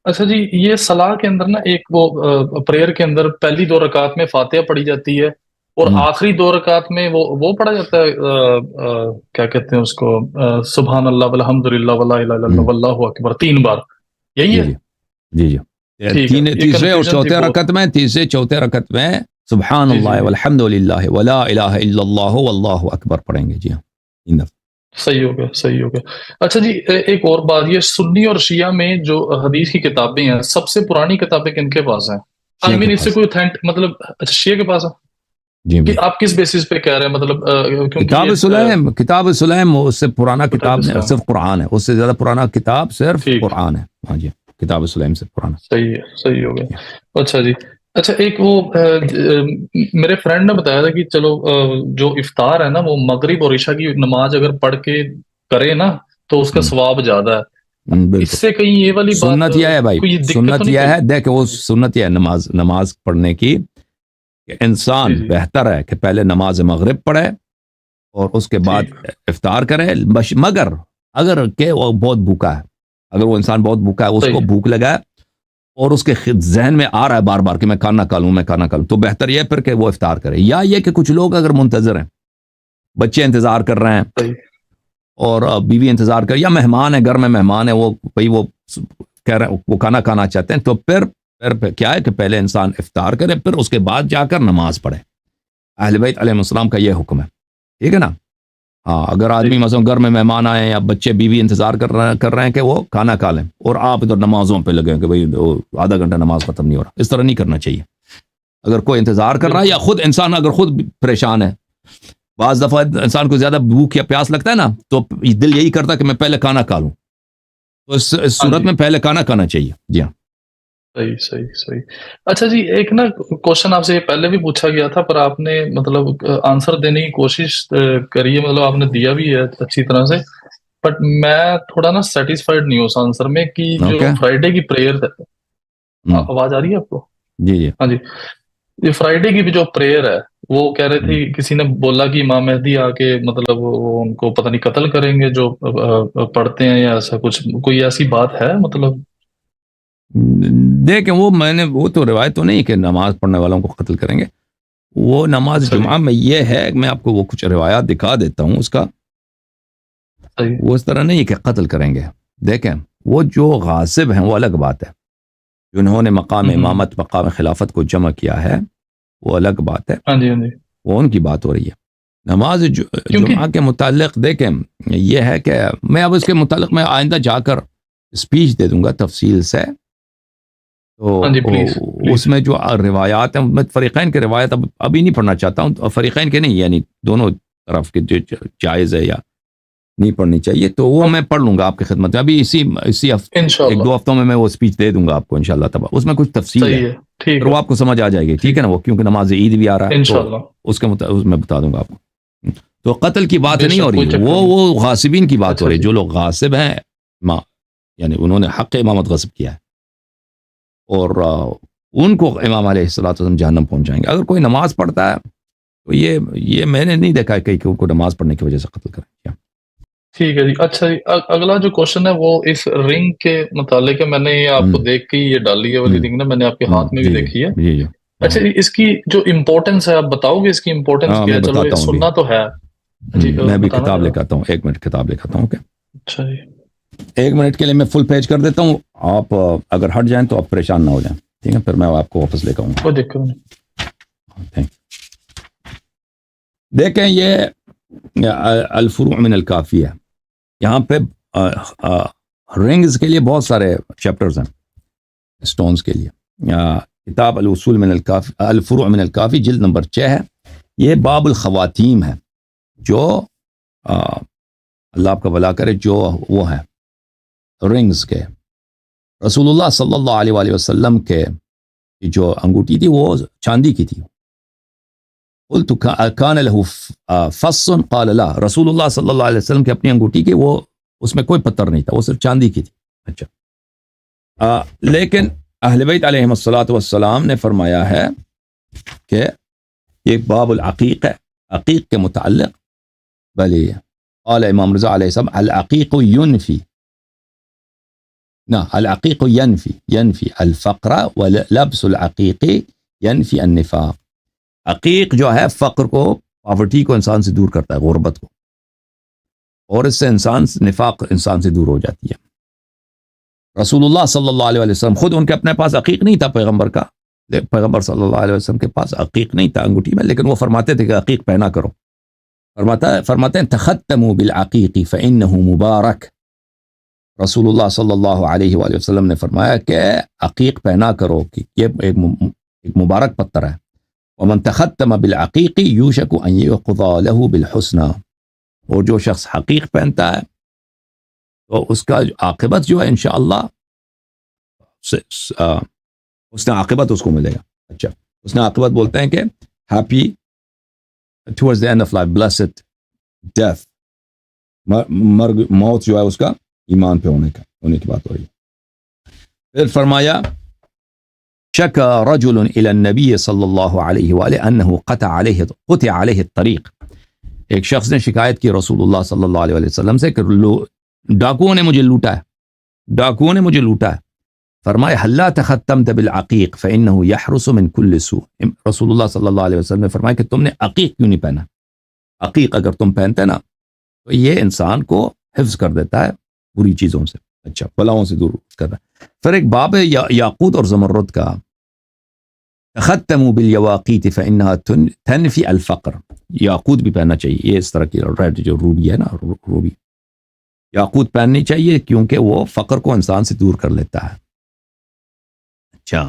اچھا جی، یہ صلاح کے اندر نا ایک وہ پریئر کے اندر پہلی 2 رکعت میں فاتحہ پڑھی جاتی ہے اور ہوں، آخری 2 رکعت میں وہ پڑھا جاتا ہے کیا کہتے ہیں اس کو، سبحان اللہ والحمد للہ ولا الہ الا ہوں، اللہ واللہ اکبر 3 بار، یہی جی ہے؟ جی جی جی ٹھیک ہے، یہ تیسرے اور کنفیوژن تھی چوتھے بہت۔ رکعت میں، تیسرے چوتھے رکعت میں سبحان جی جی اللہ جی، والحمد للہ ولا الہ الا اللہ واللہ اکبر پڑھیں گے، جی ہاں، 3 دفعہ۔ صحیح ہو گیا صحیح ہو گیا۔ اچھا جی، ایک اور بات، یہ سنی اور شیعہ میں جو حدیث کی کتابیں ہیں، سب سے پرانی کتابیں کن کے پاس ہیں؟ شیعہ آئی کے مین اس سے پاس، کوئی مطلب، اچھا شیعہ کے پاس ہے جی کہ جی، آپ کس بیسس پہ کہہ رہے ہیں، مطلب کیونکہ کتاب یہ سلیم، کتاب سلیم اس سے پرانا کتاب کتاب اسلام، صرف قرآن ہے، اس سے زیادہ پرانا کتاب صرف ٹھیک، قرآن ہے، ہاں جی، کتاب سلیم سے پرانا۔ صحیح ہے صحیح ہو گیا۔ اچھا جی، اچھا ایک وہ میرے فرینڈ نے بتایا تھا کہ چلو جو افطار ہے نا وہ مغرب اور عشاء کی نماز اگر پڑھ کے کرے نا تو اس کا ہوں، ثواب زیادہ ہے۔ اس بالکل، سے کہیں یہ والی بات سنت یہ ہے بھائی، کوئی دقت تو سنت نہیں یہ پڑی؟ ہے، دیکھ وہ سنت یہ ہے نماز پڑھنے کی، کہ جی انسان جی، بہتر ہے کہ پہلے نماز مغرب پڑھے اور اس کے بعد ٹھیک، افطار کرے، مگر اگر کہ وہ بہت بھوکا ہے، اگر وہ انسان بہت بھوکا ہے، اس کو صحیح، بھوک لگا ہے اور اس کے ذہن میں آ رہا ہے بار بار کہ میں کھانا کھا لوں، میں کھانا کھا لوں، تو بہتر یہ پھر کہ وہ افطار کرے، یا یہ کہ کچھ لوگ اگر منتظر ہیں، بچے انتظار کر رہے ہیں صحیح، اور بیوی انتظار کر، یا مہمان ہے گھر میں، مہمان ہے وہ بھائی وہ کہہ رہے ہیں وہ کھانا کھانا چاہتے ہیں، تو پھر کیا ہے کہ پہلے انسان افطار کرے، پھر اس کے بعد جا کر نماز پڑھے۔ اہل بیت علیہ السلام کا یہ حکم ہے، ٹھیک ہے نا؟ ہاں، اگر آدمی صحیح، مثلا گھر میں مہمان آئے ہیں یا بچے بیوی انتظار کر رہے ہیں کہ وہ کھانا کھا لیں، اور آپ ادھر نمازوں پہ لگے کہ بھائی آدھا گھنٹہ نماز ختم نہیں ہو رہا، اس طرح نہیں کرنا چاہیے۔ اگر کوئی انتظار کر رہا ہے، یا بالکل، خود انسان اگر خود پریشان ہے، بعض دفعہ انسان کو زیادہ بھوک یا پیاس لگتا ہے نا، تو دل یہی کرتا ہے کہ میں پہلے کھانا کھا لوں، تو اس ہاں صورت جی، میں پہلے کھانا کھانا چاہیے، جی ہاں۔ صحیح صحیح صحیح۔ اچھا جی، ایک نا کوشچن آپ سے یہ پہلے بھی پوچھا گیا تھا پر آپ نے مطلب آنسر دینے کی کوشش کری ہے، مطلب آپ نے دیا بھی ہے اچھی طرح سے، بٹ میں تھوڑا نا سیٹسفائیڈ نہیں ہوں اس آنسر میں کہ جو اوکے، فرائیڈے کی پریئر ہے، آواز آ رہی ہے آپ کو؟ جی جی، ہاں جی، یہ فرائیڈے کی بھی جو پریئر ہے وہ کہہ رہے تھے، کسی نے بولا کہ امام مہدی آ کے مطلب وہ ان کو پتہ نہیں قتل کریں گے جو پڑھتے ہیں، یا ایسا کچھ کوئی ایسی بات ہے مطلب؟ دیکھیں وہ تو روایت تو نہیں کہ نماز پڑھنے والوں کو قتل کریں گے، وہ نماز اچھا جی، جمعہ میں یہ ہے، میں آپ کو وہ کچھ روایات دکھا دیتا ہوں اس کا، صحیح، وہ اس طرح نہیں کہ قتل کریں گے۔ دیکھیں، وہ جو غاصب ہیں وہ الگ بات ہے، جنہوں نے مقام امامت، مقام خلافت کو جمع کیا ہے، وہ الگ بات ہے، ہاں جی ہاں جی، وہ ان کی بات ہو رہی ہے۔ نماز کیونکہ جمعہ کے متعلق دیکھیں، یہ ہے کہ میں اب اس کے متعلق میں آئندہ جا کر اسپیچ دے دوں گا تفصیل سے، ہاں جی، پلیز تو پلیز، اس میں جو روایات ہیں، میں فریقین کے روایت ابھی نہیں پڑھنا چاہتا ہوں، فریقین کے نہیں، یعنی دونوں طرف کے جو جائز ہے یا نہیں پڑھنی چاہیے، تو وہ میں پڑھ لوں گا آپ کی خدمت میں، ابھی اسی ایک انشاءاللہ، دو ہفتوں میں وہ اسپیچ دے دوں گا آپ کو انشاءاللہ تبارک، اس میں کچھ تفصیل ہے، صحیح ہے، ٹھیک پھر ہے وہ آپ کو سمجھ آ جائے گی، ٹھیک ٹھیک ہے نا؟ وہ کیونکہ نماز عید بھی آ رہا ہے، تو انشاءاللہ، اس میں بتا دوں گا آپ کو۔ تو قتل کی بات بے نہیں ہو شک رہی، کوئی چکر نہیں۔ وہ غاصبین کی بات ہو اچھا رہی ہے، جی، جو لوگ غاصب ہیں، یعنی انہوں نے حق امامت غصب کیا ہے، اور ان کو امام علیہ الصلوۃ والسلام جہنم پہنچائیں گے۔ اگر کوئی نماز پڑھتا ہے تو یہ میں نے نہیں دیکھا کہ ان کو نماز پڑھنے کی وجہ سے قتل کریں۔ ٹھیک ہے جی۔ اچھا جی، اگلا جو کوشچن ہے وہ اس رنگ کے متعلق ہے، میں نے یہ آپ کو دیکھ کے یہ ڈالی ہے والی رنگ نا، میں نے آپ کے ہاتھ میں بھی جی جی دیکھی ہے۔ جی جی، اچھا جی، اس کی جو امپورٹنس ہے آپ بتاؤ گے، اس کی امپورٹنس ہاں کیا میں ہے؟ چلو یہ بتاتا ہوں ابھی، سننا تو ہے جی، میں بھی بتانا کتاب ذرا۔ لے کے آتا ہوں، 1 منٹ کتاب لے کے آتا ہوں، اوکے؟ اچھا جی، 1 منٹ کے لیے میں فل پیج کر دیتا ہوں، آپ اگر ہٹ جائیں تو آپ پریشان نہ ہو جائیں، ٹھیک ہے؟ پھر میں آپ کو واپس لے کے آؤں کوئی دقت نہیں۔ گا۔ دیکھیں، یہ الفروع من الکافی ہے، یہاں پہ رنگز کے لیے بہت سارے چیپٹرز ہیں، سٹونز کے لیے۔ کتاب الاصول من الکافی، الفروع من الکافی، جلد نمبر 6 ہے، یہ باب الخواتیم ہے، جو اللہ آپ کا بھلا کرے، جو وہ ہیں رنگز کے، رسول اللہ صلی اللہ علیہ وآلہ وسلم کے جو انگوٹھی تھی وہ چاندی کی تھی۔ قلت کان له فص قال لا، رسول اللہ صلی اللہ علیہ وسلم کی اپنی انگوٹھی کی وہ اس میں کوئی پتھر نہیں تھا، وہ صرف چاندی کی تھی۔ اچھا، لیکن اہل بیت علیہم الصلوۃ والسلام نے فرمایا ہے کہ یہ باب العقیق ہے، عقیق کے متعلق، بلی قال امام رضا علیہ السلام العقیق ینفی، نعم العقيق ينفي الفقر ولبس العقيق ينفي النفاق. عقیق جو ہے فقر کو، پاورٹی کو انسان سے دور کرتا ہے، غربت کو، اور اس سے نفاق انسان سے دور ہو جاتی ہے. رسول اللہ صلی اللہ علیہ وسلم خود ان کے اپنے پاس عقیق نہیں تھا پیغمبر کا، پیغمبر صلی اللہ علیہ وسلم کے پاس عقیق نہیں تھا انگوٹھی میں، لیکن وہ فرماتے تھے کہ عقیق پہنا کرو. فرماتے ہیں تختموا بالعقیق فإنه مبارک. رسول اللہ صلی اللہ علیہ وآلہ وسلم نے فرمایا کہ عقیق پہنا کرو کہ یہ ایک مبارک پتھر ہے. ومن تختم بالعقیق یوشک ان یقضى له بالحسنى. اور جو شخص عقیق پہنتا ہے تو اس کا عاقبت جو ہے انشاءاللہ اس نے عاقبت اس کو ملے گا. اچھا، اس نے عاقبت بولتے ہیں کہ happy towards the end of life, blessed death. موت جو ہے اس کا ایمان پہ ہونے کی بات ہو رہی ہے. پھر فرمایا شکا رجل الى النبی صلی اللہ علیہ وآلہ انه قطع علیہ الطریق. ایک شخص نے شکایت کی رسول اللہ صلی اللہ علیہ وسلم سے کہ ڈاکوؤں نے مجھے لوٹا ہے. فرمایا حلا تختمت بالعقیق فإنه يحرس من كل سوء. رسول اللہ صلی اللہ علیہ وسلم نے فرمایا کہ تم نے عقیق کیوں نہیں پہنا؟ عقیق اگر تم پہنتے نا تو یہ انسان کو حفظ کر دیتا ہے بری چیزوں سے، اچھا بلاؤں سے دور کرتا ہے. پھر ایک باب ہے یاقوت اور زمرد کا. تختموا بالیواقیت فإنها تنفی الفقر. یاقوت بھی پہننا چاہیے، یہ اس طرح کی ریڈ جو روبی ہے نا، روبی یاقوت پہننی چاہیے کیونکہ وہ فقر کو انسان سے دور کر لیتا ہے. اچھا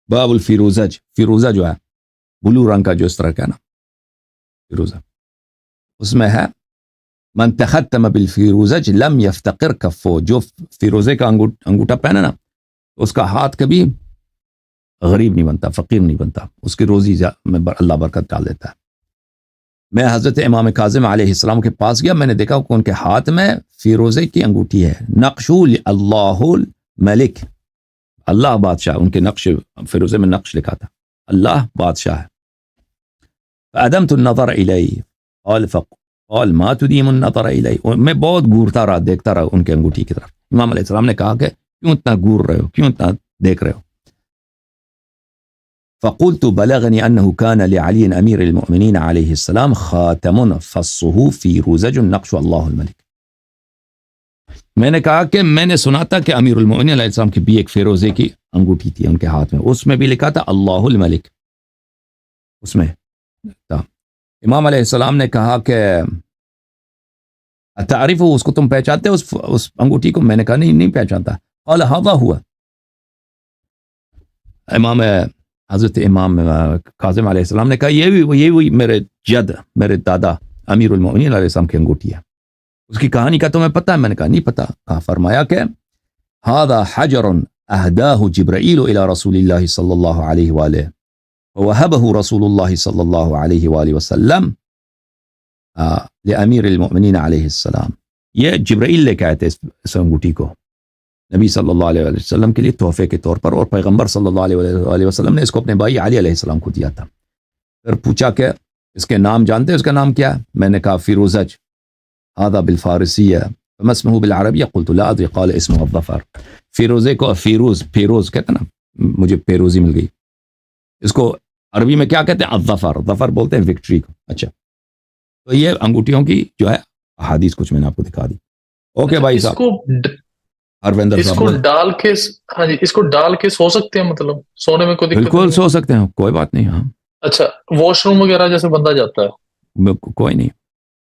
باب الفیروزج. فیروزہ جو ہے بلو رنگ کا جو اس طرح کا نا فیروزہ، اس میں ہے من تختم بالفیروزج لم یفتقر کفو. جو فیروزے کا انگوٹھا پہنے نا اس کا ہاتھ کبھی غریب نہیں بنتا، فقیر نہیں بنتا، اس کی روزی میں اللہ برکت ڈال دیتا ہے. میں حضرت امام کاظم علیہ السلام کے پاس گیا، میں نے دیکھا کہ ان کے ہاتھ میں فیروزے کی انگوٹھی ہے. نقشو اللہ الملک، اللہ بادشاہ، ان کے نقش فیروزے میں نقش لکھا تھا اللہ بادشاہ ہے. فأدمت النظر الیہ قال ما تدیم النظر الیہ. میں بہت گورتا رہا، دیکھتا رہا ان کے انگوٹھی کی طرف. امام علیہ السلام نے کہا کہ کیوں اتنا گور رہے ہو، کیوں اتنا دیکھ رہے ہو؟ فقلت بلغني أنه كان لعلي أمير المؤمنين عليه السلام خاتم فصه فيروزج نقش الله الملك. میں نے کہا کہ میں نے سنا تھا کہ امیر المؤمنین علیہ السلام کی بھی ایک فیروزے کی انگوٹھی تھی ان کے ہاتھ میں، اس میں بھی لکھا تھا اللہ الملک. اس میں تھا. امام علیہ السلام نے کہا کہ تعریف اس کو تم پہچانتے ہو اس انگوٹھی کو؟ میں نے کہا نہیں پہچانتا. قال هذا هو. حضرت امام کاظم علیہ السلام نے کہا یہ میرے دادا امیر المؤمنین علیہ السلام کی انگوٹھی ہے. اس کی کہانی کا تمہیں پتہ ہے؟ میں نے کہا نہیں پتہ. کہا فرمایا کہ هذا حجر اهداه جبرائیل الى رسول اللہ صلی اللہ علیہ وآلہ ووهبه رسول اللہ صلی اللہ علیہ وآلہ وسلم لامیر المؤمنین علیہ السلام. یہ جبرائیل لے کے آئے تھے اس انگوٹھی کو نبی صلی اللہ علیہ وسلم کے لیے تحفے کے طور پر، اور پیغمبر صلی اللہ علیہ وسلم نے اس کو اپنے بھائی علی علیہ السلام کو دیا تھا. پھر پوچھا کہ اس کے نام جانتے ہیں؟ اس کا نام کیا ہے؟ میں نے کہا فیروزج. هذا بالفارسیہ فما اسمه بالعربیہ؟ قلت لا ادری قال اسمه الظفر. فیروزے کو فیروز کہتے ہیں نا، مجھے پیروزی مل گئی. اس کو عربی میں کیا کہتے ہیں؟ الظفر. ظفر بولتے ہیں وکٹری کو. اچھا، تو یہ انگوٹھیوں کی جو ہے احادیث کچھ میں نے آپ کو دکھا دی. اوکے بھائی صاحب. اس کو ڈال کے سو سکتے ہیں؟ مطلب سونے میں کوئی دقت؟ بالکل سو سکتے ہیں، کوئی بات نہیں. ہاں اچھا، واش روم وغیرہ جیسے بندہ جاتا ہے کوئی نہیں،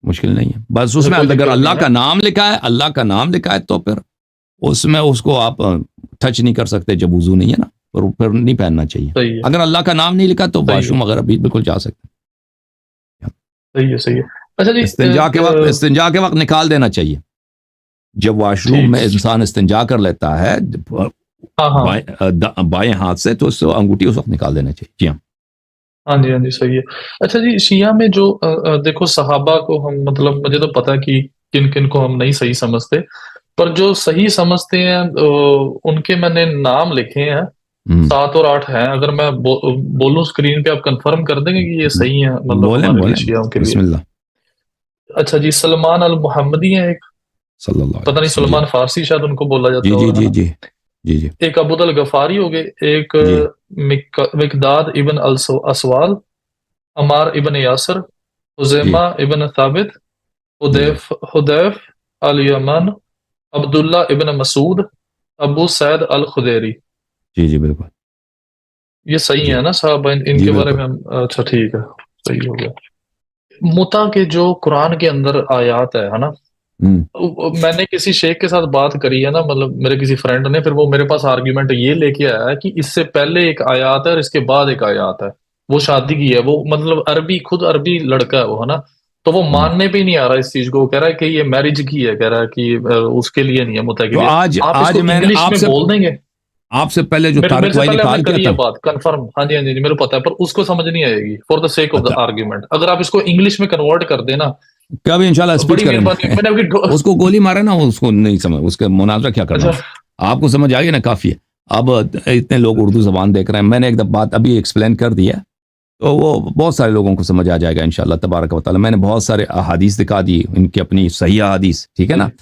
مشکل نہیں ہے. بس اس میں اگر اللہ کا نام لکھا ہے تو پھر اس میں اس کو آپ ٹچ نہیں کر سکتے جب وضو نہیں ہے نا، پھر نہیں پہننا چاہیے. اگر اللہ کا نام نہیں لکھا تو واش روم وغیرہ بھی بالکل جا سکتے. صحیح ہے. اچھا جی، استنجا کے وقت نکال دینا چاہیے. جب واش روم میں انسان استنجا کر لیتا ہے بائیں ہاتھ سے تو اس سے انگوٹھی اس وقت نکال دینا چاہیے. جی ہاں جی صحیح ہے. اچھا جی، شیعہ میں جو دیکھو صحابہ کو ہم، مطلب مجھے تو پتا کہ کن کن کو ہم نہیں صحیح سمجھتے، پر جو صحیح سمجھتے ہیں ان کے میں نے نام لکھے ہیں 7 اور 8 ہیں. اگر میں بولوں اسکرین پہ آپ کنفرم کر دیں گے کہ یہ صحیح ہے؟ مطلب بولیں. شیعوں کے لیے. بسم اللہ. اچھا جی، سلمان المحمدی ہیں ایک، صلی اللہ پتہ علیہ نہیں وسلم. سلمان فارسی شاید ان کو بولا جی جاتا جی ہوگا جی نا. جی جی جی ایک ابو الغفاری ہو گئے، ایک جی مقداد ابن اسوال، عمار ابن یاسر، جی حزیمہ ابن ثابت، جی جی حدیف الیمن، عبداللہ ابن مسعود، ابو سعید الخدیری. جی جی بالکل یہ صحیح جی ہے نا صاحب؟ ان جی کے بارے بالکل. میں اچھا ٹھیک ہے، صحیح ہو گیا. متا کے جو قرآن کے اندر آیات ہے نا، ہوں میں نے کسی شیخ کے ساتھ بات کری ہے نا، مطلب میرے کسی فرینڈ نے، پھر وہ میرے پاس آرگیومنٹ یہ لے کے آیا ہے کہ اس سے پہلے ایک آیات ہے اور اس کے بعد ایک آیات ہے. وہ شادی کی ہے، وہ مطلب عربی، خود عربی لڑکا ہے وہ، ہے نا. تو وہ ہوں. ماننے پہ ہی نہیں آ رہا اس چیز کو. وہ کہہ رہا ہے کہ یہ میرج کی ہے، کہہ رہا ہے کہ اس کے لیے نہیں ہے، متا کے تو لیے. آج آپ اس آج کو میں نے انگلش میں بول دیں گے. آپ سے پہلے جو میرے طارق سے بھائی نے پہلے ہم نے کال کیا کری تھا ہے نا. بات کنفرم، ہاں جی ہاں جی میرے کو پتا ہے، پر اس کو سمجھ نہیں آئے گی for the sake of the اچھا آرگیومنٹ. اگر آپ اس کو انگلش میں کنورٹ کر دیں نا، کبھی انشاءاللہ اسپیچ بڑی کریں مہربانی. گے. میں نے ابھی اس کو گولی مارے نا، اس کو نہیں سمجھ، اس کا مناظرہ کیا کرنا. اچھا آپ کو سمجھ آئیے نا، کافی ہے. اب اتنے لوگ اردو زبان دیکھ رہے ہیں، میں نے ایک بات ابھی ایکسپلین کر دی ہے، تو وہ بہت سارے لوگوں کو سمجھ آ جائے گا انشاءاللہ تبارک و تعالی. میں نے بہت سارے احادیث دکھا دی ان کی، اپنی صحیح احادیث، ٹھیک ہے نا، صحیح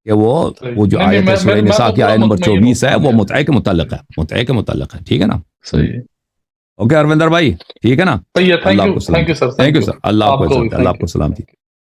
کہ صحیح. وہ جو نہیں نہیں، آیت ہے سورہ میں نساء تو کی پورا آیت نمبر مطمئن ہوں. 24 ہے، ہاں وہ جی ہاں جی متعے کے متعلق ہے، متعے کے متعلق ہے، ٹھیک ہے نا. صحیح. اوکے اروندر بھائی، ٹھیک ہے نا. صحیح ہے. اللہ تھینک آپ یو، کو تھینک سلامتی. You sir, thank thank you you. Sir. اللہ آپ کو آپ کو بھی عزت دے. اللہ تھینک آپ کو یو. سلامتی.